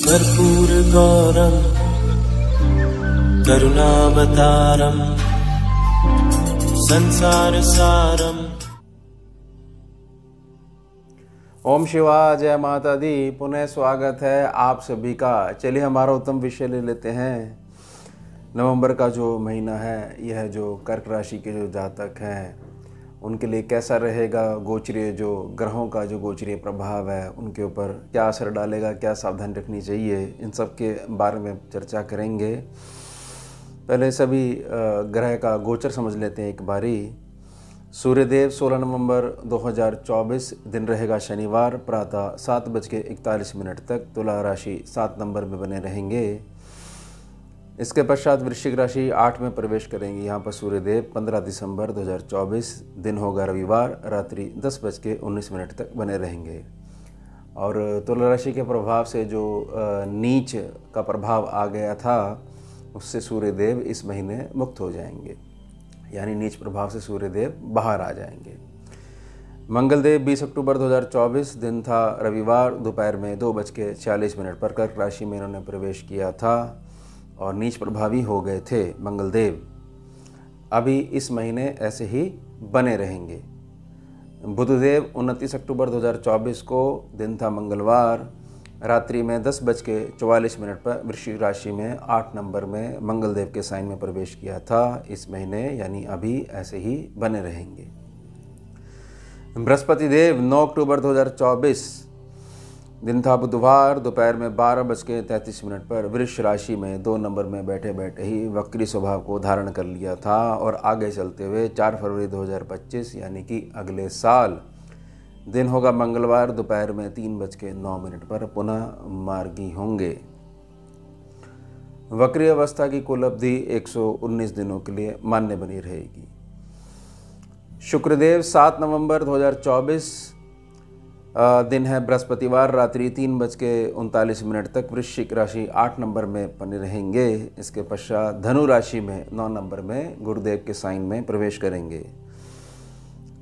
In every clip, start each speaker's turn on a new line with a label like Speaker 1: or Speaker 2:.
Speaker 1: कर्पूरगौरं करुणावतारं संसारसारम्।
Speaker 2: ओम शिवाय, जय माता दी। पुनः स्वागत है आप सभी का। चलिए हमारा उत्तम विषय ले लेते हैं। नवंबर का जो महीना है, यह जो कर्क राशि के जो जातक हैं उनके लिए कैसा रहेगा। गोचरीय जो ग्रहों का जो गोचरीय प्रभाव है उनके ऊपर क्या असर डालेगा, क्या सावधानी रखनी चाहिए, इन सब के बारे में चर्चा करेंगे। पहले सभी ग्रह का गोचर समझ लेते हैं एक बारी। सूर्यदेव 16 नवंबर 2024 दिन रहेगा शनिवार, प्रातः 7:41 तक तुला राशि 7 नंबर में बने रहेंगे। इसके पश्चात वृश्चिक राशि 8 में प्रवेश करेंगे। यहाँ पर सूर्यदेव 15 दिसंबर 2024 दिन होगा रविवार, रात्रि 10:19 तक बने रहेंगे। और तुला राशि के प्रभाव से जो नीच का प्रभाव आ गया था उससे सूर्यदेव इस महीने मुक्त हो जाएंगे, यानी नीच प्रभाव से सूर्यदेव बाहर आ जाएंगे। मंगलदेव 20 अक्टूबर 2024 दिन था रविवार, दोपहर में 2:46 पर कर्क राशि में इन्होंने प्रवेश किया था और नीच प्रभावी हो गए थे मंगलदेव। अभी इस महीने ऐसे ही बने रहेंगे। बुधदेव 29 अक्टूबर 2024 को दिन था मंगलवार, रात्रि में 10:44 पर वृश्चिक राशि में 8 नंबर में मंगलदेव के साइन में प्रवेश किया था। इस महीने यानी अभी ऐसे ही बने रहेंगे। बृहस्पति देव 9 अक्टूबर 2024 दिन था बुधवार, दोपहर में 12:33 पर वृष राशि में 2 नंबर में बैठे बैठे ही वक्री स्वभाव को धारण कर लिया था और आगे चलते हुए 4 फरवरी 2025 यानी कि अगले साल दिन होगा मंगलवार, दोपहर में 3:09 पर पुनः मार्गी होंगे। वक्री अवस्था की कुल अवधि 119 दिनों के लिए मान्य बनी रहेगी। शुक्रदेव 7 नवंबर 2024 दिन है बृहस्पतिवार, रात्रि 3:39 तक वृश्चिक राशि 8 नंबर में बने रहेंगे। इसके पश्चात धनु राशि में 9 नंबर में गुरुदेव के साइन में प्रवेश करेंगे।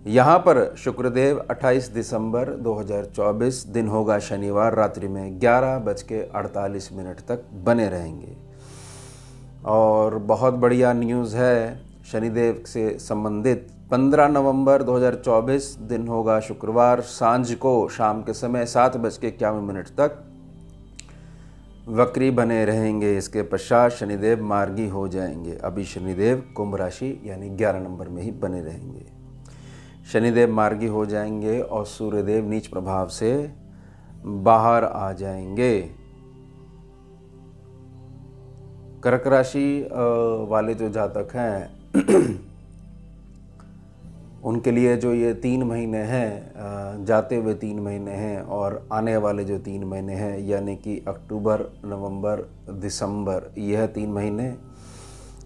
Speaker 2: यहाँ पर शुक्रदेव 28 दिसंबर 2024 दिन होगा शनिवार, रात्रि में 11:48 तक बने रहेंगे। और बहुत बढ़िया न्यूज़ है शनिदेव से संबंधित। 15 नवंबर 2024 दिन होगा शुक्रवार, सांझ को शाम के समय 7:51 तक वक्री बने रहेंगे। इसके पश्चात शनिदेव मार्गी हो जाएंगे। अभी शनिदेव कुंभ राशि यानी 11 नंबर में ही बने रहेंगे। शनिदेव मार्गी हो जाएंगे और सूर्यदेव नीच प्रभाव से बाहर आ जाएंगे। कर्क राशि वाले जो जातक हैं उनके लिए जो ये 3 महीने हैं, जाते हुए 3 महीने हैं और आने वाले जो 3 महीने हैं यानी कि अक्टूबर, नवंबर, दिसंबर, यह 3 महीने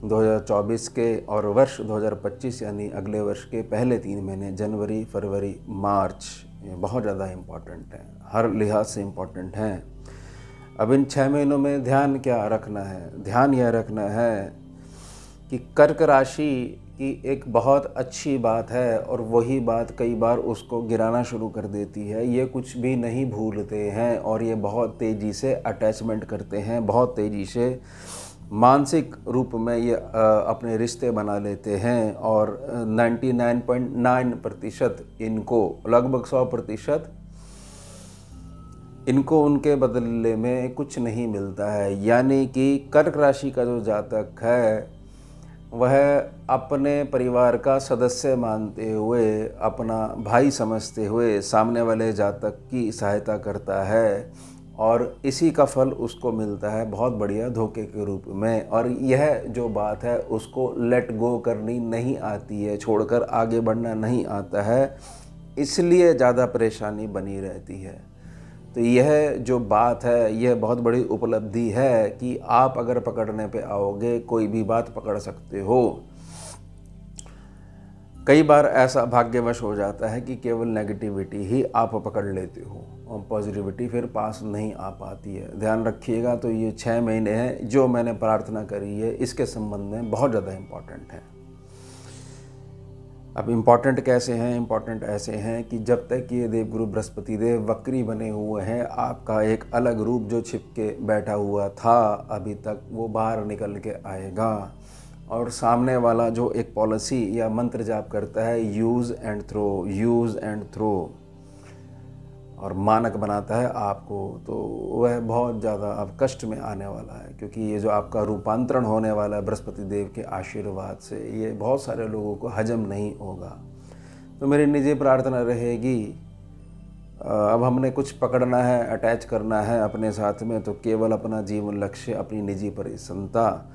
Speaker 2: 2024 के और वर्ष 2025 यानी अगले वर्ष के पहले 3 महीने जनवरी, फरवरी, मार्च, ये बहुत ज़्यादा इम्पॉर्टेंट हैं, हर लिहाज से इम्पॉर्टेंट हैं। अब इन 6 महीनों में ध्यान क्या रखना है? ध्यान यह रखना है कि कर्क राशि की एक बहुत अच्छी बात है और वही बात कई बार उसको गिराना शुरू कर देती है। ये कुछ भी नहीं भूलते हैं और ये बहुत तेज़ी से अटैचमेंट करते हैं, बहुत तेज़ी से मानसिक रूप में ये अपने रिश्ते बना लेते हैं और 99.9% इनको, लगभग 100% इनको उनके बदले में कुछ नहीं मिलता है। यानी कि कर्क राशि का जो जातक है वह अपने परिवार का सदस्य मानते हुए, अपना भाई समझते हुए सामने वाले जातक की सहायता करता है और इसी का फल उसको मिलता है बहुत बढ़िया धोखे के रूप में। और यह जो बात है उसको लेट गो करनी नहीं आती है, छोड़कर आगे बढ़ना नहीं आता है, इसलिए ज़्यादा परेशानी बनी रहती है। तो यह जो बात है यह बहुत बड़ी उपलब्धि है कि आप अगर पकड़ने पे आओगे कोई भी बात पकड़ सकते हो। कई बार ऐसा भाग्यवश हो जाता है कि केवल नेगेटिविटी ही आप पकड़ लेते हो और पॉजिटिविटी फिर पास नहीं आ पाती है। ध्यान रखिएगा। तो ये 6 महीने हैं जो मैंने प्रार्थना करी है इसके संबंध में बहुत ज़्यादा इम्पॉर्टेंट है। अब इम्पॉर्टेंट कैसे हैं? इम्पॉर्टेंट ऐसे हैं कि जब तक ये देवगुरु बृहस्पति देव वक्री बने हुए हैं, आपका एक अलग रूप जो छिप के बैठा हुआ था अभी तक, वो बाहर निकल के आएगा। और सामने वाला जो एक पॉलिसी या मंत्र जाप करता है, use and throw, use and throw, और मानक बनाता है आपको, तो वह बहुत ज़्यादा अब कष्ट में आने वाला है। क्योंकि ये जो आपका रूपांतरण होने वाला है बृहस्पति देव के आशीर्वाद से, ये बहुत सारे लोगों को हजम नहीं होगा। तो मेरी निजी प्रार्थना रहेगी, अब हमने कुछ पकड़ना है, अटैच करना है अपने साथ में, तो केवल अपना जीवन लक्ष्य, अपनी निजी प्रसन्नता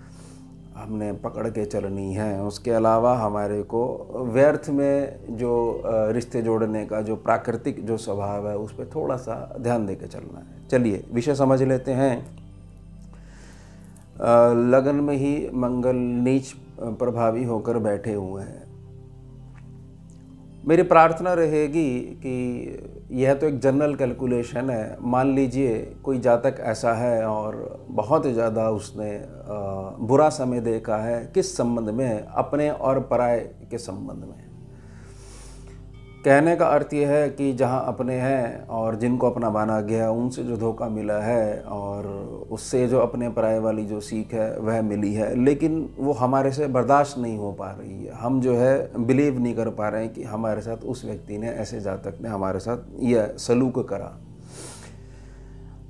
Speaker 2: हमने पकड़ के चलनी है। उसके अलावा हमारे को व्यर्थ में जो रिश्ते जोड़ने का जो प्राकृतिक जो स्वभाव है, उस पर थोड़ा सा ध्यान दे के चलना है। चलिए विषय समझ लेते हैं। लगन में ही मंगल नीच प्रभावी होकर बैठे हुए हैं। मेरी प्रार्थना रहेगी कि यह तो एक जनरल कैलकुलेशन है। मान लीजिए कोई जातक ऐसा है और बहुत ज़्यादा उसने बुरा समय देखा है, किस संबंध में? अपने और पराये के संबंध में। कहने का अर्थ यह है कि जहाँ अपने हैं और जिनको अपना माना गया, उनसे जो धोखा मिला है और उससे जो अपने पराये वाली जो सीख है वह मिली है, लेकिन वो हमारे से बर्दाश्त नहीं हो पा रही है। हम जो है बिलीव नहीं कर पा रहे हैं कि हमारे साथ उस व्यक्ति ने, ऐसे जातक ने हमारे साथ यह सलूक करा।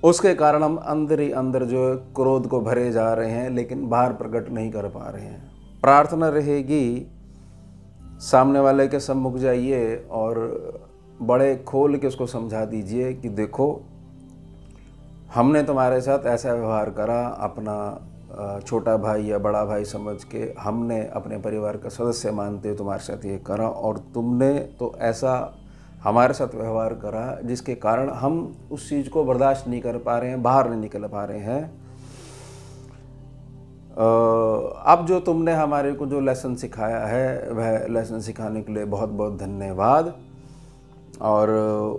Speaker 2: उसके कारण हम अंदर ही अंदर जो क्रोध को भरे जा रहे हैं, लेकिन बाहर प्रकट नहीं कर पा रहे हैं। प्रार्थना रहेगी, सामने वाले के सम्मुख जाइए और बड़े खोल के उसको समझा दीजिए कि देखो, हमने तुम्हारे साथ ऐसा व्यवहार करा, अपना छोटा भाई या बड़ा भाई समझ के, हमने अपने परिवार का सदस्य मानते तुम्हारे साथ ये करा, और तुमने तो ऐसा हमारे साथ व्यवहार करा जिसके कारण हम उस चीज़ को बर्दाश्त नहीं कर पा रहे हैं, बाहर नहीं निकल पा रहे हैं। अब जो तुमने हमारे को जो लेसन सिखाया है, वह लेसन सिखाने के लिए बहुत बहुत धन्यवाद। और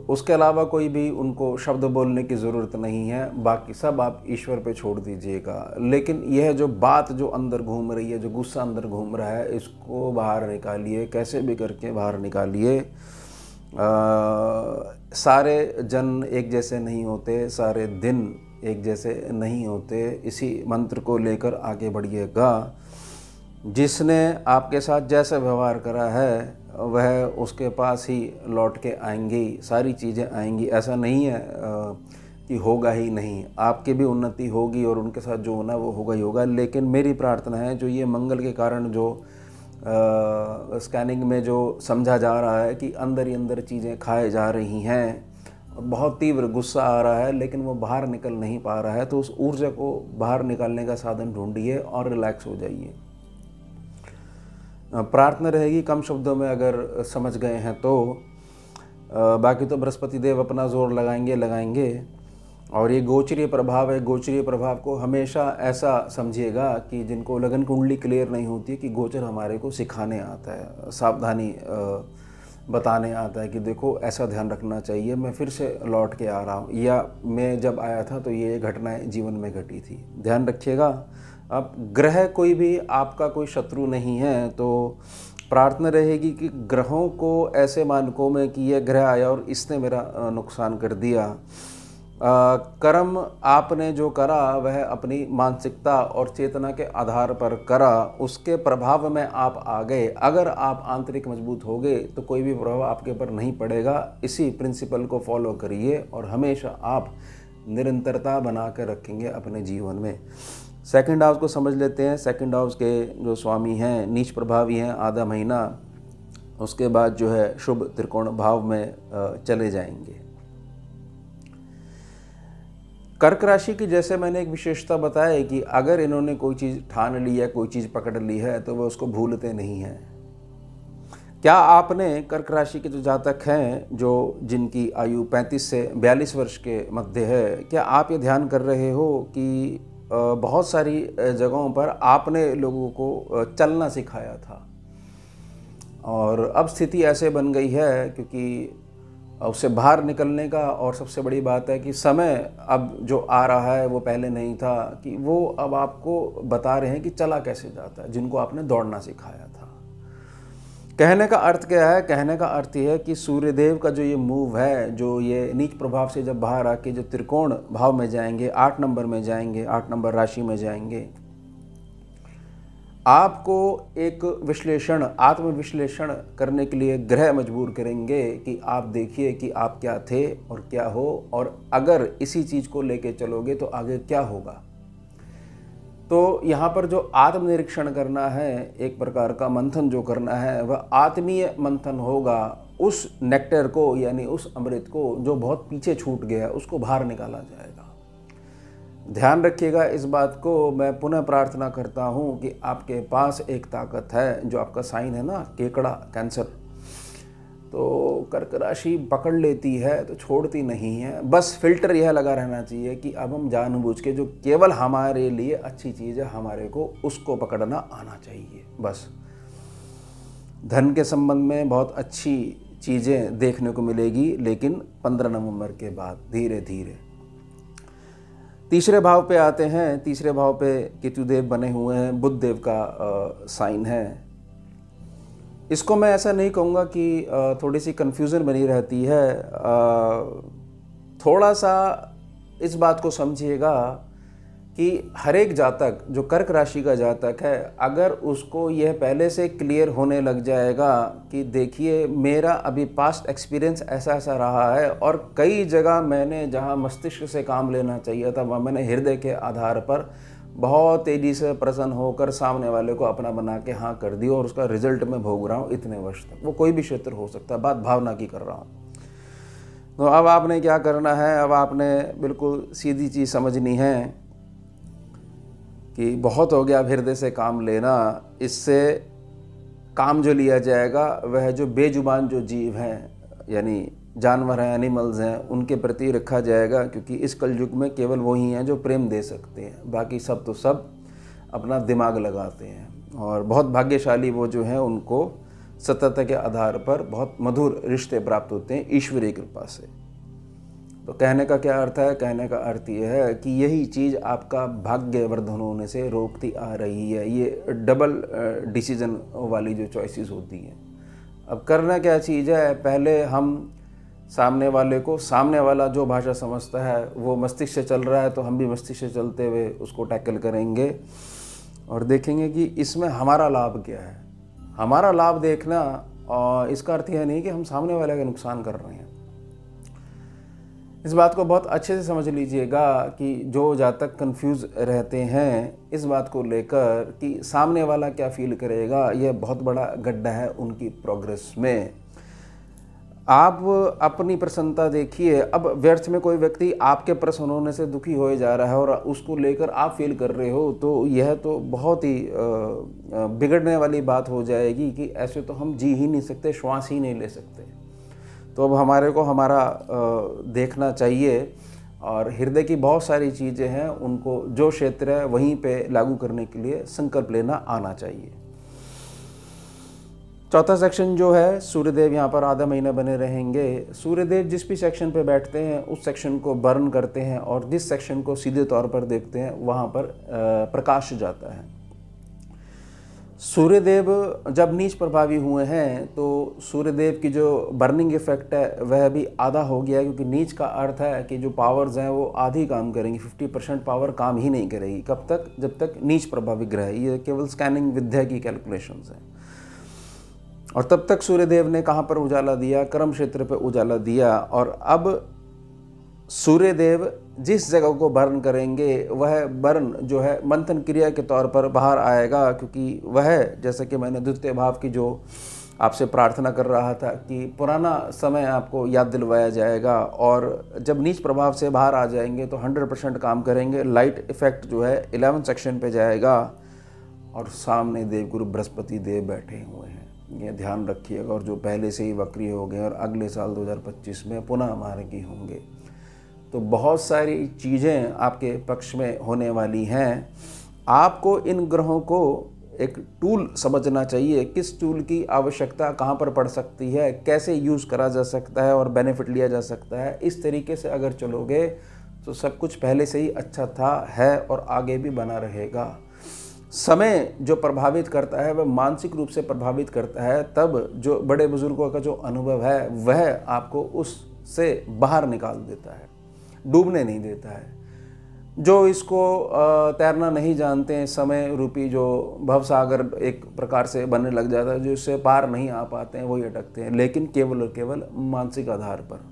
Speaker 2: उसके अलावा कोई भी उनको शब्द बोलने की ज़रूरत नहीं है, बाकी सब आप ईश्वर पे छोड़ दीजिएगा। लेकिन यह जो बात जो अंदर घूम रही है, जो गुस्सा अंदर घूम रहा है, इसको बाहर निकालिए, कैसे भी करके बाहर निकालिए। सारे जन एक जैसे नहीं होते, सारे दिन एक जैसे नहीं होते। इसी मंत्र को लेकर आगे बढ़िएगा। जिसने आपके साथ जैसा व्यवहार करा है, वह उसके पास ही लौट के आएंगी, सारी चीज़ें आएंगी। ऐसा नहीं है कि होगा ही नहीं, आपकी भी उन्नति होगी और उनके साथ जो होना वो होगा ही होगा। लेकिन मेरी प्रार्थना है, जो ये मंगल के कारण जो स्कैनिंग में जो समझा जा रहा है कि अंदर ही अंदर चीज़ें खाए जा रही हैं, बहुत तीव्र गुस्सा आ रहा है, लेकिन वो बाहर निकल नहीं पा रहा है, तो उस ऊर्जा को बाहर निकालने का साधन ढूंढिए और रिलैक्स हो जाइए। प्रार्थना रहेगी, कम शब्दों में अगर समझ गए हैं तो। बाकी तो बृहस्पति देव अपना जोर लगाएंगे। और ये गोचरीय प्रभाव है। गोचरीय प्रभाव को हमेशा ऐसा समझिएगा कि जिनको लगन कुंडली क्लियर नहीं होती है, कि गोचर हमारे को सिखाने आता है, सावधानी बताने आता है कि देखो ऐसा ध्यान रखना चाहिए, मैं फिर से लौट के आ रहा हूँ, या मैं जब आया था तो ये घटनाएं जीवन में घटी थी। ध्यान रखिएगा। अब ग्रह कोई भी आपका कोई शत्रु नहीं है, तो प्रार्थना रहेगी कि ग्रहों को ऐसे मानकों में कि यह ग्रह आया और इसने मेरा नुकसान कर दिया। कर्म आपने जो करा वह अपनी मानसिकता और चेतना के आधार पर करा, उसके प्रभाव में आप आ गए। अगर आप आंतरिक मजबूत हो गए तो कोई भी प्रभाव आपके ऊपर नहीं पड़ेगा। इसी प्रिंसिपल को फॉलो करिए और हमेशा आप निरंतरता बना कर रखेंगे अपने जीवन में। सेकंड हाउस को समझ लेते हैं। सेकंड हाउस के जो स्वामी हैं नीच प्रभावी हैं आधा महीना, उसके बाद जो है शुभ त्रिकोण भाव में चले जाएंगे। कर्क राशि की जैसे मैंने एक विशेषता बताया कि अगर इन्होंने कोई चीज़ ठान ली है, कोई चीज़ पकड़ ली है, तो वो उसको भूलते नहीं हैं। क्या आपने कर्क राशि के जो जातक हैं, जो जिनकी आयु 35 से 42 वर्ष के मध्य है, क्या आप ये ध्यान कर रहे हो कि बहुत सारी जगहों पर आपने लोगों को चलना सिखाया था और अब स्थिति ऐसे बन गई है क्योंकि उससे बाहर निकलने का, और सबसे बड़ी बात है कि समय अब जो आ रहा है वो पहले नहीं था, कि वो अब आपको बता रहे हैं कि चला कैसे जाता है, जिनको आपने दौड़ना सिखाया था। कहने का अर्थ क्या है? कहने का अर्थ यह है कि सूर्यदेव का जो ये मूव है, जो ये नीच प्रभाव से जब बाहर आके जो त्रिकोण भाव में जाएंगे, 8 नंबर में जाएंगे, 8 नंबर राशि में जाएंगे, आपको एक विश्लेषण, आत्मविश्लेषण करने के लिए ग्रह मजबूर करेंगे कि आप देखिए कि आप क्या थे और क्या हो, और अगर इसी चीज़ को लेके चलोगे तो आगे क्या होगा। तो यहाँ पर जो आत्मनिरीक्षण करना है, एक प्रकार का मंथन जो करना है, वह आत्मीय मंथन होगा। उस नेक्टर को, यानी उस अमृत को जो बहुत पीछे छूट गया, उसको बाहर निकाला जाएगा। ध्यान रखिएगा इस बात को। मैं पुनः प्रार्थना करता हूँ कि आपके पास एक ताकत है, जो आपका साइन है ना, केकड़ा, कैंसर, तो कर्क राशि पकड़ लेती है तो छोड़ती नहीं है। बस फिल्टर यह लगा रहना चाहिए कि अब हम जानबूझ के जो केवल हमारे लिए अच्छी चीज़ है, हमारे को उसको पकड़ना आना चाहिए। बस धन के संबंध में बहुत अच्छी चीज़ें देखने को मिलेगी, लेकिन 15 नवंबर के बाद धीरे धीरे। तीसरे भाव पे आते हैं। तीसरे भाव पे केतुदेव बने हुए हैं, बुध देव का साइन है। इसको मैं ऐसा नहीं कहूँगा कि थोड़ी सी कन्फ्यूज़न बनी रहती है। थोड़ा सा इस बात को समझिएगा कि हर एक जातक, जो कर्क राशि का जातक है, अगर उसको यह पहले से क्लियर होने लग जाएगा कि देखिए मेरा अभी पास्ट एक्सपीरियंस ऐसा ऐसा रहा है, और कई जगह मैंने जहां मस्तिष्क से काम लेना चाहिए था, वह मैंने हृदय के आधार पर बहुत तेज़ी से प्रसन्न होकर सामने वाले को अपना बना के हाँ कर दी, और उसका रिजल्ट मैं भोग रहा हूँ इतने वर्ष तक। वो कोई भी क्षेत्र हो सकता है, बात भावना की कर रहा हूँ। तो अब आपने क्या करना है? अब आपने बिल्कुल सीधी चीज़ समझनी है कि बहुत हो गया हृदय से काम लेना। इससे काम जो लिया जाएगा वह जो बेजुबान जो जीव हैं, यानी जानवर हैं, एनिमल्स हैं, उनके प्रति रखा जाएगा, क्योंकि इस कलयुग में केवल वही हैं जो प्रेम दे सकते हैं। बाकी सब तो सब अपना दिमाग लगाते हैं, और बहुत भाग्यशाली वो जो हैं, उनको सतत के आधार पर बहुत मधुर रिश्ते प्राप्त होते हैं ईश्वरीय कृपा से। तो कहने का क्या अर्थ है? कहने का अर्थ ये है कि यही चीज़ आपका भाग्यवर्धन होने से रोकती आ रही है। ये डबल डिसीजन वाली जो चॉइसेस होती हैं। अब करना क्या चीज़ है? पहले हम सामने वाले को, सामने वाला जो भाषा समझता है वो मस्तिष्क से चल रहा है, तो हम भी मस्तिष्क से चलते हुए उसको टैकल करेंगे और देखेंगे कि इसमें हमारा लाभ क्या है। हमारा लाभ देखना, और इसका अर्थ यह नहीं कि हम सामने वाले का नुकसान कर रहे हैं। इस बात को बहुत अच्छे से समझ लीजिएगा कि जो जातक कंफ्यूज रहते हैं इस बात को लेकर कि सामने वाला क्या फील करेगा, यह बहुत बड़ा गड्ढा है उनकी प्रोग्रेस में। आप अपनी प्रसन्नता देखिए। अब व्यर्थ में कोई व्यक्ति आपके प्रसन्न होने से दुखी हो जा रहा है और उसको लेकर आप फील कर रहे हो, तो यह तो बहुत ही बिगड़ने वाली बात हो जाएगी कि ऐसे तो हम जी ही नहीं सकते, श्वास ही नहीं ले सकते। तो अब हमारे को हमारा देखना चाहिए, और हृदय की बहुत सारी चीज़ें हैं, उनको जो क्षेत्र है वहीं पे लागू करने के लिए संकल्प लेना आना चाहिए। चौथा सेक्शन जो है, सूर्यदेव यहाँ पर आधा महीना बने रहेंगे। सूर्यदेव जिस भी सेक्शन पे बैठते हैं उस सेक्शन को बर्न करते हैं, और जिस सेक्शन को सीधे तौर पर देखते हैं वहाँ पर प्रकाश जाता है। सूर्यदेव जब नीच प्रभावी हुए हैं तो सूर्यदेव की जो बर्निंग इफेक्ट है वह भी आधा हो गया, क्योंकि नीच का अर्थ है कि जो पावर्स हैं वो आधी काम करेंगी, 50% पावर काम ही नहीं करेगी। कब तक? जब तक नीच प्रभावी ग्रह, ये केवल स्कैनिंग विद्या की कैलकुलेशंस हैं। और तब तक सूर्यदेव ने कहाँ पर उजाला दिया? कर्म क्षेत्र पर उजाला दिया। और अब सूर्यदेव जिस जगह को बर्न करेंगे वह बर्न जो है मंथन क्रिया के तौर पर बाहर आएगा, क्योंकि वह, जैसे कि मैंने द्वितीय भाव की जो आपसे प्रार्थना कर रहा था कि पुराना समय आपको याद दिलवाया जाएगा, और जब नीच प्रभाव से बाहर आ जाएंगे तो 100% काम करेंगे। लाइट इफेक्ट जो है 11 सेक्शन पे जाएगा, और सामने देवगुरु बृहस्पति देव बैठे हुए हैं, ये ध्यान रखिएगा। और जो पहले से ही वक्री हो गए और अगले साल 2025 में पुनः मार्गी होंगे, तो बहुत सारी चीज़ें आपके पक्ष में होने वाली हैं। आपको इन ग्रहों को एक टूल समझना चाहिए, किस टूल की आवश्यकता कहाँ पर पड़ सकती है, कैसे यूज़ करा जा सकता है और बेनिफिट लिया जा सकता है। इस तरीके से अगर चलोगे तो सब कुछ पहले से ही अच्छा था, है और आगे भी बना रहेगा। समय जो प्रभावित करता है वह मानसिक रूप से प्रभावित करता है, तब जो बड़े बुजुर्गों का जो अनुभव है वह आपको उससे बाहर निकाल देता है, डूबने नहीं देता है। जो इसको तैरना नहीं जानते हैं, समय रूपी जो भवसागर एक प्रकार से बनने लग जाता है, जो इससे पार नहीं आ पाते हैं वही अटकते हैं, लेकिन केवल और केवल मानसिक आधार पर।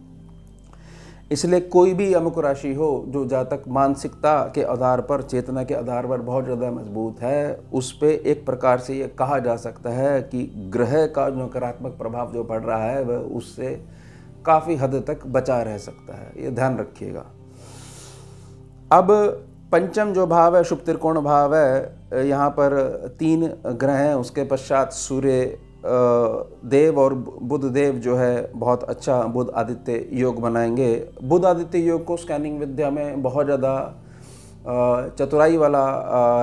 Speaker 2: इसलिए कोई भी अमुक राशि हो जो जातक मानसिकता के आधार पर, चेतना के आधार पर बहुत ज़्यादा मजबूत है, उस पर एक प्रकार से ये कहा जा सकता है कि ग्रह का जो नकारात्मक प्रभाव जो पड़ रहा है वह उससे काफ़ी हद तक बचा रह सकता है। ये ध्यान रखिएगा। अब पंचम जो भाव है, शुभ त्रिकोण भाव है, यहाँ पर 3 ग्रह हैं। उसके पश्चात सूर्य देव और बुध देव जो है बहुत अच्छा बुध आदित्य योग बनाएंगे। बुध आदित्य योग को स्कैनिंग विद्या में बहुत ज़्यादा चतुराई वाला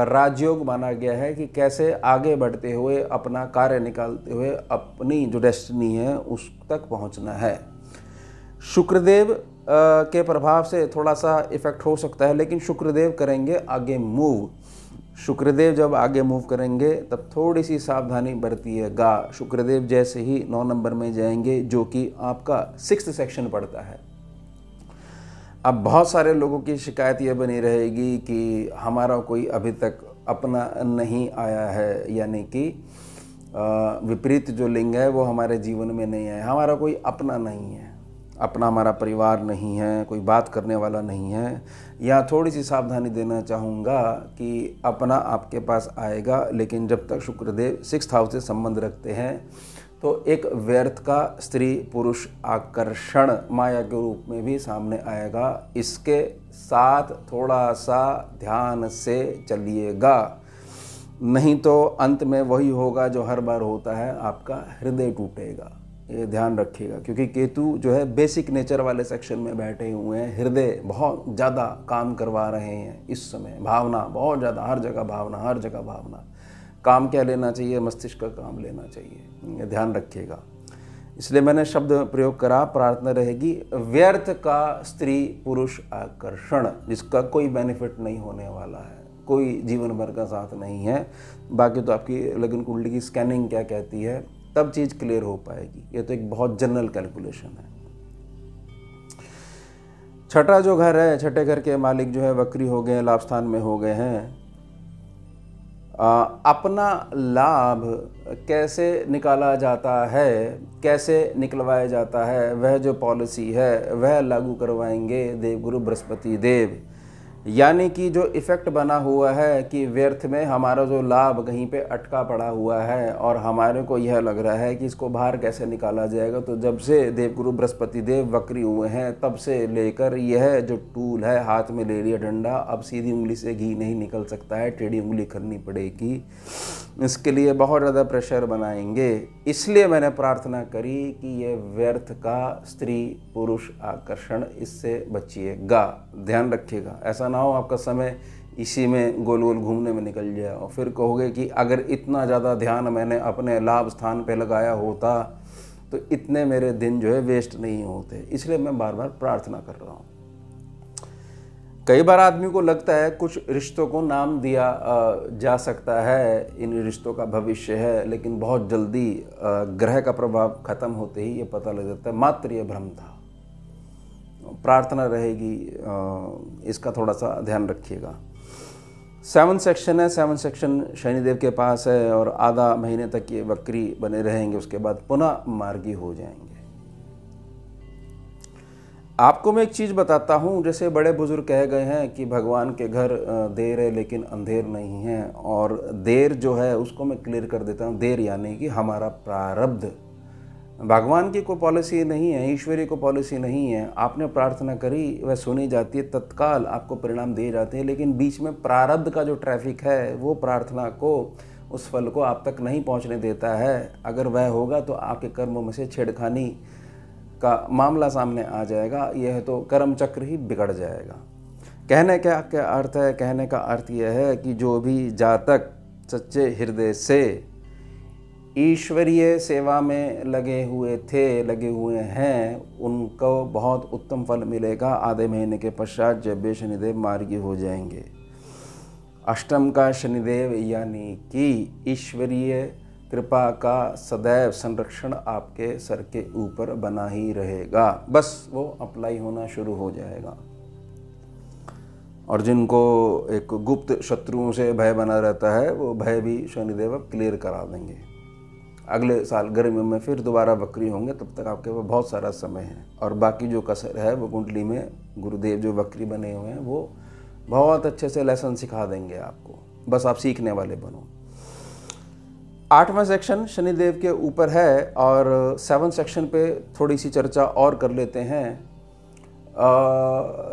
Speaker 2: राजयोग माना गया है कि कैसे आगे बढ़ते हुए अपना कार्य निकालते हुए अपनी जो डेस्टिनी है उस तक पहुंचना है। शुक्रदेव के प्रभाव से थोड़ा सा इफेक्ट हो सकता है, लेकिन शुक्रदेव करेंगे आगे मूव। शुक्रदेव जब आगे मूव करेंगे तब थोड़ी सी सावधानी बरतिएगा। शुक्रदेव जैसे ही 9 नंबर में जाएंगे, जो कि आपका 6th सेक्शन पड़ता है। अब बहुत सारे लोगों की शिकायत ये बनी रहेगी कि हमारा कोई अभी तक अपना नहीं आया है, यानी कि विपरीत जो लिंग है वो हमारे जीवन में नहीं है। हमारा कोई अपना नहीं है, अपना हमारा परिवार नहीं है, कोई बात करने वाला नहीं है। यहाँ थोड़ी सी सावधानी देना चाहूँगा कि अपना आपके पास आएगा, लेकिन जब तक शुक्रदेव 6th हाउस से संबंध रखते हैं तो एक व्यर्थ का स्त्री पुरुष आकर्षण माया के रूप में भी सामने आएगा। इसके साथ थोड़ा सा ध्यान से चलिएगा, नहीं तो अंत में वही होगा जो हर बार होता है, आपका हृदय टूटेगा। ये ध्यान रखिएगा, क्योंकि केतु जो है बेसिक नेचर वाले सेक्शन में बैठे हुए हैं। हृदय बहुत ज़्यादा काम करवा रहे हैं इस समय, भावना बहुत ज़्यादा, हर जगह भावना, हर जगह भावना। काम क्या लेना चाहिए? मस्तिष्क का काम लेना चाहिए, ये ध्यान रखिएगा। इसलिए मैंने शब्द प्रयोग करा, प्रार्थना रहेगी व्यर्थ का स्त्री पुरुष आकर्षण, जिसका कोई बेनिफिट नहीं होने वाला है, कोई जीवन भर का साथ नहीं है। बाकी तो आपकी लगन कुंडली की स्कैनिंग क्या कहती है, तब चीज़ क्लियर हो पाएगी। ये तो एक बहुत जनरल कैलकुलेशन है। छठा जो घर है, छठे घर के मालिक जो है वक्री हो गए, लाभ स्थान में हो गए हैं। अपना लाभ कैसे निकाला जाता है, कैसे निकलवाया जाता है, वह जो पॉलिसी है वह लागू करवाएंगे देवगुरु बृहस्पति देव। यानी कि जो इफ़ेक्ट बना हुआ है कि व्यर्थ में हमारा जो लाभ कहीं पे अटका पड़ा हुआ है और हमारे को यह लग रहा है कि इसको बाहर कैसे निकाला जाएगा, तो जब से देवगुरु बृहस्पति देव वक्री हुए हैं तब से लेकर यह जो टूल है, हाथ में ले लिया डंडा, अब सीधी उंगली से घी नहीं निकल सकता है, टेढ़ी उंगली करनी पड़ेगी। इसके लिए बहुत ज़्यादा प्रेशर बनाएंगे। इसलिए मैंने प्रार्थना करी कि ये व्यर्थ का स्त्री पुरुष आकर्षण, इससे बचिएगा। ध्यान रखिएगा, ऐसा ना हो आपका समय इसी में गोल गोल घूमने में निकल जाए और फिर कहोगे कि अगर इतना ज़्यादा ध्यान मैंने अपने लाभ स्थान पे लगाया होता तो इतने मेरे दिन जो है वेस्ट नहीं होते। इसलिए मैं बार बार प्रार्थना कर रहा हूँ। कई बार आदमी को लगता है कुछ रिश्तों को नाम दिया जा सकता है, इन रिश्तों का भविष्य है, लेकिन बहुत जल्दी ग्रह का प्रभाव खत्म होते ही ये पता लग जाता है मात्र ये भ्रम था। प्रार्थना रहेगी, इसका थोड़ा सा ध्यान रखिएगा। 7 सेक्शन है, 7 सेक्शन शनिदेव के पास है और आधा महीने तक ये वक्री बने रहेंगे, उसके बाद पुनः मार्गी हो जाएंगे। आपको मैं एक चीज़ बताता हूँ, जैसे बड़े बुजुर्ग कह गए हैं कि भगवान के घर देर है लेकिन अंधेर नहीं है, और देर जो है उसको मैं क्लियर कर देता हूँ। देर यानी कि हमारा प्रारब्ध। भगवान की कोई पॉलिसी नहीं है, ईश्वरी को पॉलिसी नहीं है। आपने प्रार्थना करी, वह सुनी जाती है, तत्काल आपको परिणाम दिए जाते हैं, लेकिन बीच में प्रारब्ध का जो ट्रैफिक है वो प्रार्थना को, उस फल को आप तक नहीं पहुँचने देता है। अगर वह होगा तो आपके कर्मों में से छेड़खानी का मामला सामने आ जाएगा, यह तो कर्म चक्र ही बिगड़ जाएगा। कहने का क्या अर्थ है? कहने का अर्थ यह है कि जो भी जातक सच्चे हृदय से ईश्वरीय सेवा में लगे हुए हैं, उनको बहुत उत्तम फल मिलेगा। आधे महीने के पश्चात जब वे शनिदेव मार्गी हो जाएंगे। अष्टम का शनिदेव यानी कि ईश्वरीय कृपा का सदैव संरक्षण आपके सर के ऊपर बना ही रहेगा, बस वो अप्लाई होना शुरू हो जाएगा। और जिनको एक गुप्त शत्रुओं से भय बना रहता है वो भय भी शनिदेव अब क्लियर करा देंगे। अगले साल गर्मियों में फिर दोबारा वक्री होंगे, तब तक आपके पास बहुत सारा समय है। और बाकी जो कसर है वो कुंडली में गुरुदेव जो वक्री बने हुए हैं वो बहुत अच्छे से लेसन सिखा देंगे आपको, बस आप सीखने वाले बनो। 8वां सेक्शन शनिदेव के ऊपर है और 7 सेक्शन पे थोड़ी सी चर्चा और कर लेते हैं।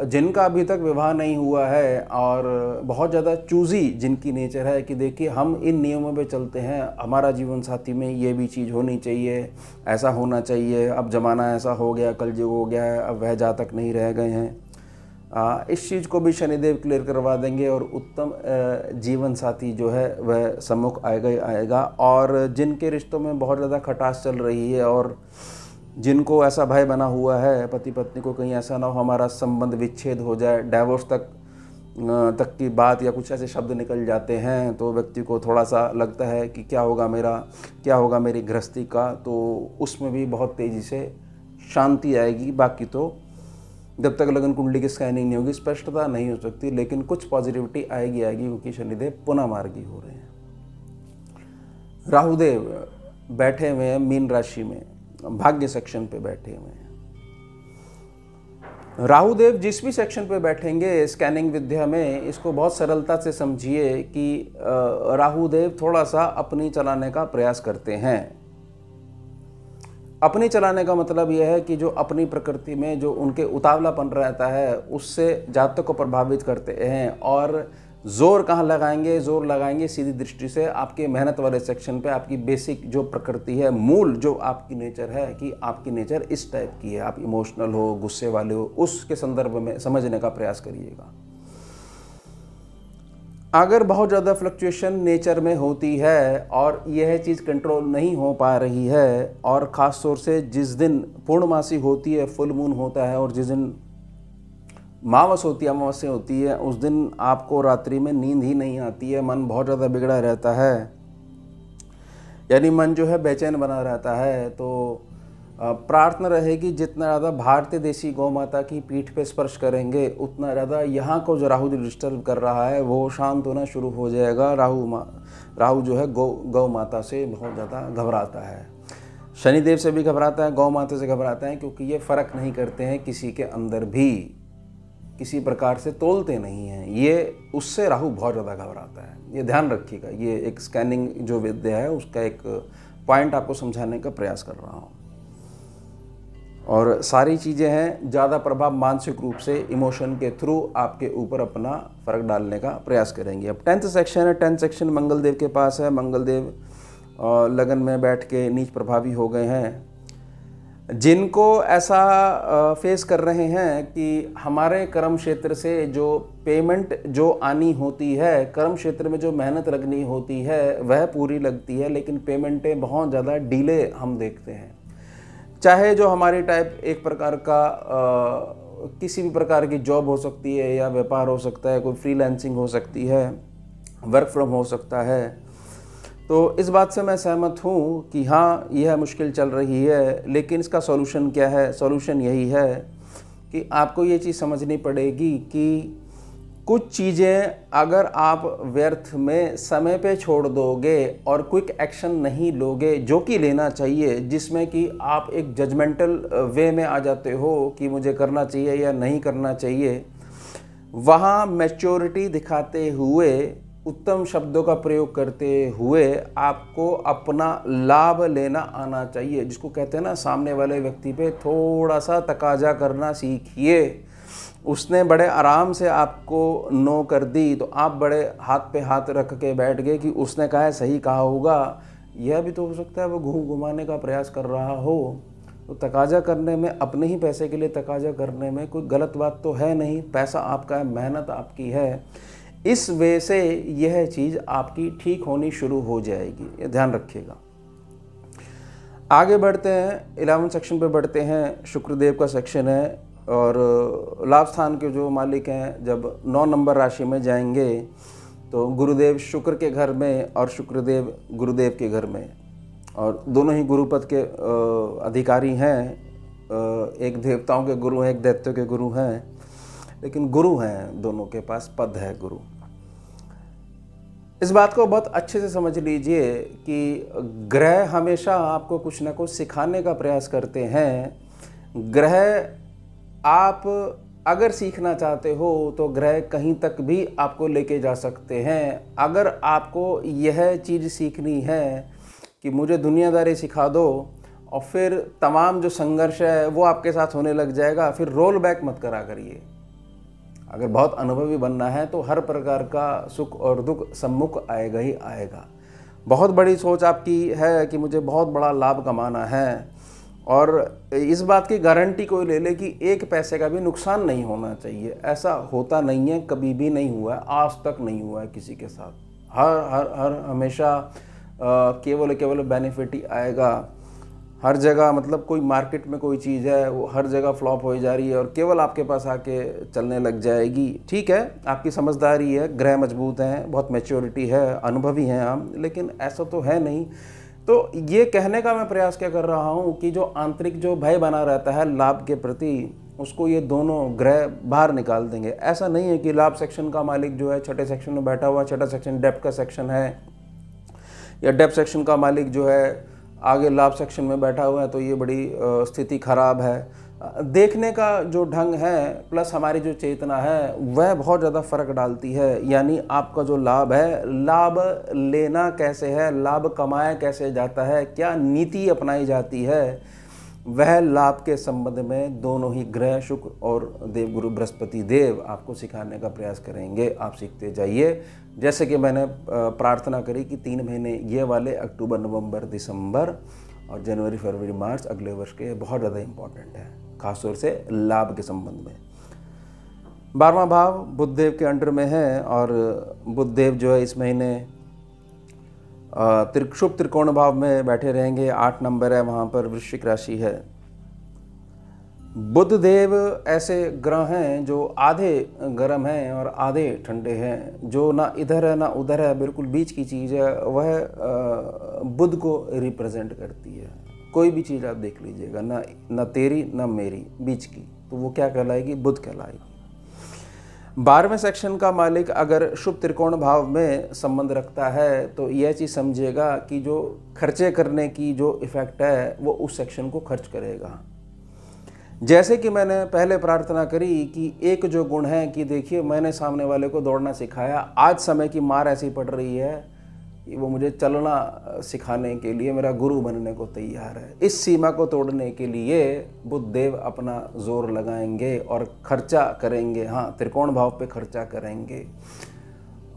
Speaker 2: जिनका अभी तक विवाह नहीं हुआ है और बहुत ज़्यादा चूज़ी जिनकी नेचर है कि देखिए हम इन नियमों पे चलते हैं, हमारा जीवन साथी में ये भी चीज़ होनी चाहिए, ऐसा होना चाहिए, अब ज़माना ऐसा हो गया, कलयुग हो गया है, अब वह जा तक नहीं रह गए हैं, इस चीज़ को भी शनिदेव क्लियर करवा देंगे और उत्तम जीवन साथी जो है वह सम्मुख आएगा ही आएगा। और जिनके रिश्तों में बहुत ज़्यादा खटास चल रही है और जिनको ऐसा भय बना हुआ है पति पत्नी को कहीं ऐसा ना हो हमारा संबंध विच्छेद हो जाए, डाइवोर्स तक की बात या कुछ ऐसे शब्द निकल जाते हैं, तो व्यक्ति को थोड़ा सा लगता है कि क्या होगा मेरी गृहस्थी का, तो उसमें भी बहुत तेज़ी से शांति आएगी। बाकी तो जब तक लगन कुंडली की स्कैनिंग नहीं होगी स्पष्टता नहीं हो सकती, लेकिन कुछ पॉजिटिविटी आएगी क्योंकि शनिदेव पुनः मार्गी हो रहे हैं। राहुदेव बैठे हुए हैं मीन राशि में, भाग्य सेक्शन पे बैठे हुए हैं। राहुदेव जिस भी सेक्शन पे बैठेंगे स्कैनिंग विद्या में, इसको बहुत सरलता से समझिए कि राहुदेव थोड़ा सा अपनी चलाने का प्रयास करते हैं। अपनी चलाने का मतलब यह है कि जो अपनी प्रकृति में जो उनके उतावलापन रहता है उससे जातक को प्रभावित करते हैं। और जोर कहाँ लगाएंगे? जोर लगाएंगे सीधी दृष्टि से आपके मेहनत वाले सेक्शन पे, आपकी बेसिक जो प्रकृति है, मूल जो आपकी नेचर है कि आपकी नेचर इस टाइप की है, आप इमोशनल हो, गुस्से वाले हो, उसके संदर्भ में समझने का प्रयास करिएगा। अगर बहुत ज़्यादा फ्लक्चुएशन नेचर में होती है और यह चीज़ कंट्रोल नहीं हो पा रही है, और ख़ास तौर से जिस दिन पूर्णमासी होती है, फुल मून होता है, और जिस दिन मावस होती है, अमावस्या होती है, उस दिन आपको रात्रि में नींद ही नहीं आती है, मन बहुत ज़्यादा बिगड़ा रहता है, यानी मन जो है बेचैन बना रहता है। तो प्रार्थना रहेगी जितना ज़्यादा भारतीय देसी गौ माता की पीठ पे स्पर्श करेंगे उतना ज़्यादा यहाँ को जो राहु डिस्टर्ब कर रहा है वो शांत होना शुरू हो जाएगा। राहु जो है गौ माता से बहुत ज़्यादा घबराता है, शनिदेव से भी घबराता है, गौ माता से घबराता है, क्योंकि ये फ़र्क नहीं करते हैं किसी के अंदर भी, किसी प्रकार से तोलते नहीं हैं, ये उससे राहु बहुत ज़्यादा घबराता है। ये ध्यान रखिएगा, ये एक स्कैनिंग जो विद्या है उसका एक पॉइंट आपको समझाने का प्रयास कर रहा हूँ। और सारी चीज़ें हैं, ज़्यादा प्रभाव मानसिक रूप से इमोशन के थ्रू आपके ऊपर अपना फ़र्क डालने का प्रयास करेंगे। अब 10th सेक्शन है, 10th सेक्शन मंगलदेव के पास है। मंगलदेव लगन में बैठ के नीच प्रभावी हो गए हैं। जिनको ऐसा फेस कर रहे हैं कि हमारे कर्म क्षेत्र से जो पेमेंट जो आनी होती है, कर्म क्षेत्र में जो मेहनत लगनी होती है वह पूरी लगती है, लेकिन पेमेंटें बहुत ज़्यादा डिले हम देखते हैं। चाहे जो हमारी टाइप एक प्रकार का किसी भी प्रकार की जॉब हो सकती है या व्यापार हो सकता है, कोई फ्रीलांसिंग हो सकती है, वर्क फ्रॉम हो सकता है, तो इस बात से मैं सहमत हूँ कि हाँ यह मुश्किल चल रही है, लेकिन इसका सॉल्यूशन क्या है? सॉल्यूशन यही है कि आपको ये चीज़ समझनी पड़ेगी कि कुछ चीज़ें अगर आप व्यर्थ में समय पे छोड़ दोगे और क्विक एक्शन नहीं लोगे जो कि लेना चाहिए, जिसमें कि आप एक जजमेंटल वे में आ जाते हो कि मुझे करना चाहिए या नहीं करना चाहिए, वहाँ मैच्योरिटी दिखाते हुए, उत्तम शब्दों का प्रयोग करते हुए आपको अपना लाभ लेना आना चाहिए, जिसको कहते हैं ना सामने वाले व्यक्ति पे थोड़ा सा तकाजा करना सीखिए। उसने बड़े आराम से आपको नो कर दी तो आप बड़े हाथ पे हाथ रख के बैठ गए कि उसने कहा है सही कहा होगा। यह भी तो हो सकता है वो घुमाने का प्रयास कर रहा हो। तो तकाजा करने में, अपने ही पैसे के लिए तकाजा करने में कोई गलत बात तो है नहीं, पैसा आपका है, मेहनत आपकी है, इस वे से यह चीज़ आपकी ठीक होनी शुरू हो जाएगी, ये ध्यान रखिएगा। आगे बढ़ते हैं, 11 सेक्शन पे बढ़ते हैं। शुक्रदेव का सेक्शन है और लाभ स्थान के जो मालिक हैं जब 9 नंबर राशि में जाएंगे तो गुरुदेव शुक्र के घर में और शुक्रदेव गुरुदेव के घर में, और दोनों ही गुरुपद के अधिकारी हैं। एक देवताओं के गुरु हैं, एक दैत्यों के गुरु हैं, लेकिन गुरु हैं, दोनों के पास पद है गुरु। इस बात को बहुत अच्छे से समझ लीजिए कि ग्रह हमेशा आपको कुछ ना कुछ सिखाने का प्रयास करते हैं। ग्रह आप अगर सीखना चाहते हो तो ग्रह कहीं तक भी आपको लेके जा सकते हैं। अगर आपको यह चीज़ सीखनी है कि मुझे दुनियादारी सिखा दो और फिर तमाम जो संघर्ष है वो आपके साथ होने लग जाएगा, फिर रोल बैक मत करा करिए। अगर बहुत अनुभवी बनना है तो हर प्रकार का सुख और दुख सम्मुख आएगा ही आएगा। बहुत बड़ी सोच आपकी है कि मुझे बहुत बड़ा लाभ कमाना है, और इस बात की गारंटी कोई ले ले कि एक पैसे का भी नुकसान नहीं होना चाहिए। ऐसा होता नहीं है, कभी भी नहीं हुआ है, आज तक नहीं हुआ है किसी के साथ। हर हमेशा केवल बेनिफिट ही आएगा। हर जगह मतलब कोई मार्केट में कोई चीज़ है वो हर जगह फ्लॉप हो जा रही है और केवल आपके पास आके चलने लग जाएगी। ठीक है, आपकी समझदारी है, ग्रह मजबूत हैं, बहुत मैच्योरिटी है, अनुभवी हैं आप, लेकिन ऐसा तो है नहीं। तो ये कहने का मैं प्रयास क्या कर रहा हूँ कि जो आंतरिक जो भय बना रहता है लाभ के प्रति, उसको ये दोनों ग्रह बाहर निकाल देंगे। ऐसा नहीं है कि लाभ सेक्शन का मालिक जो है छठे सेक्शन में बैठा हुआ, छठा सेक्शन डेप्थ का सेक्शन है, या डेप्थ सेक्शन का मालिक जो है आगे लाभ सेक्शन में बैठा हुआ है तो ये बड़ी स्थिति खराब है। देखने का जो ढंग है प्लस हमारी जो चेतना है वह बहुत ज़्यादा फ़र्क डालती है। यानी आपका जो लाभ है, लाभ लेना कैसे है, लाभ कमाया कैसे जाता है, क्या नीति अपनाई जाती है, वह लाभ के संबंध में दोनों ही ग्रह शुक्र और देवगुरु बृहस्पति देव आपको सिखाने का प्रयास करेंगे। आप सीखते जाइए। जैसे कि मैंने प्रार्थना करी कि 3 महीने ये वाले अक्टूबर नवंबर दिसंबर और जनवरी फरवरी मार्च अगले वर्ष के बहुत ज़्यादा इम्पॉर्टेंट है, खासतौर से लाभ के संबंध में। 12वां भाव बुध देव के अंडर में है और बुध देव जो है इस महीने शुभ त्रिकोण भाव में बैठे रहेंगे। 8 नंबर है, वहाँ पर वृश्चिक राशि है। बुध देव ऐसे ग्रह हैं जो आधे गर्म हैं और आधे ठंडे हैं, जो ना इधर है ना उधर है, बिल्कुल बीच की चीज़ है। वह बुध को रिप्रेजेंट करती है। कोई भी चीज़ आप देख लीजिएगा, ना तेरी ना मेरी, बीच की, तो वो क्या कहलाएगी? बुध कहलाएगी। 12वें सेक्शन का मालिक अगर शुभ त्रिकोण भाव में संबंध रखता है तो यह चीज़ समझिएगा कि जो खर्चे करने की जो इफ़ेक्ट है वो उस सेक्शन को खर्च करेगा। जैसे कि मैंने पहले प्रार्थना करी कि एक जो गुण है कि देखिए मैंने सामने वाले को दौड़ना सिखाया, आज समय की मार ऐसी पड़ रही है कि वो मुझे चलना सिखाने के लिए मेरा गुरु बनने को तैयार है। इस सीमा को तोड़ने के लिए बुध देव अपना जोर लगाएंगे और खर्चा करेंगे। हाँ, त्रिकोण भाव पे खर्चा करेंगे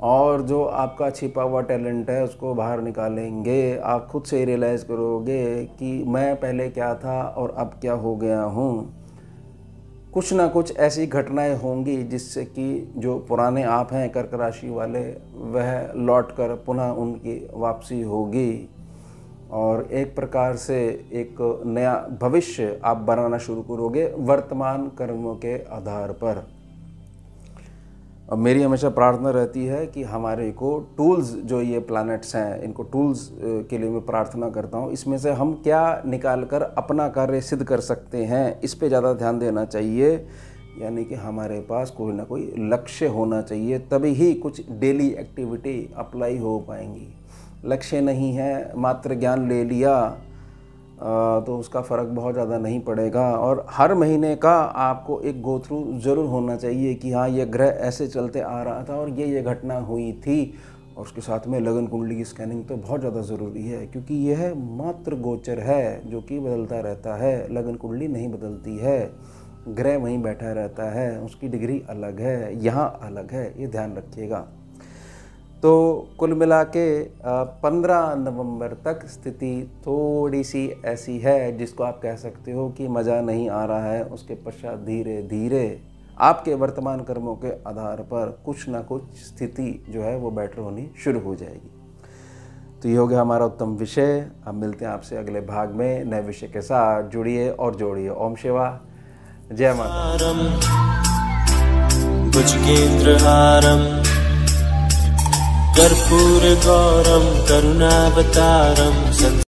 Speaker 2: और जो आपका छिपा हुआ टैलेंट है उसको बाहर निकालेंगे। आप खुद से रियलाइज़ करोगे कि मैं पहले क्या था और अब क्या हो गया हूँ। कुछ ना कुछ ऐसी घटनाएं होंगी जिससे कि जो पुराने आप हैं कर्क राशि वाले, वह लौटकर पुनः उनकी वापसी होगी और एक प्रकार से एक नया भविष्य आप बनाना शुरू करोगे वर्तमान कर्मों के आधार पर। अब मेरी हमेशा प्रार्थना रहती है कि हमारे को टूल्स जो ये प्लैनेट्स हैं, इनको टूल्स के लिए मैं प्रार्थना करता हूँ। इसमें से हम क्या निकाल कर अपना कार्य सिद्ध कर सकते हैं, इस पे ज़्यादा ध्यान देना चाहिए। यानी कि हमारे पास कोई ना कोई लक्ष्य होना चाहिए, तभी ही कुछ डेली एक्टिविटी अप्लाई हो पाएंगी। लक्ष्य नहीं है, मात्र ज्ञान ले लिया तो उसका फ़र्क बहुत ज़्यादा नहीं पड़ेगा। और हर महीने का आपको एक गो थ्रू ज़रूर होना चाहिए कि हाँ, ये ग्रह ऐसे चलते आ रहा था और ये घटना हुई थी। और उसके साथ में लगन कुंडली की स्कैनिंग तो बहुत ज़्यादा ज़रूरी है, क्योंकि यह मात्र गोचर है जो कि बदलता रहता है। लगन कुंडली नहीं बदलती है, ग्रह वहीं बैठा रहता है, उसकी डिग्री अलग है, यहाँ अलग है, ये ध्यान रखिएगा। तो कुल मिला के 15 नवंबर तक स्थिति थोड़ी सी ऐसी है जिसको आप कह सकते हो कि मज़ा नहीं आ रहा है। उसके पश्चात धीरे धीरे आपके वर्तमान कर्मों के आधार पर कुछ ना कुछ स्थिति जो है वो बेटर होनी शुरू हो जाएगी। तो ये हो गया हमारा उत्तम विषय। अब मिलते हैं आपसे अगले भाग में नए विषय के साथ। जुड़िए और जोड़िए। ओम शिवा, जय माता।
Speaker 1: भुजगेन्द्रहारम् कर्पूर गौरम करुणावतारम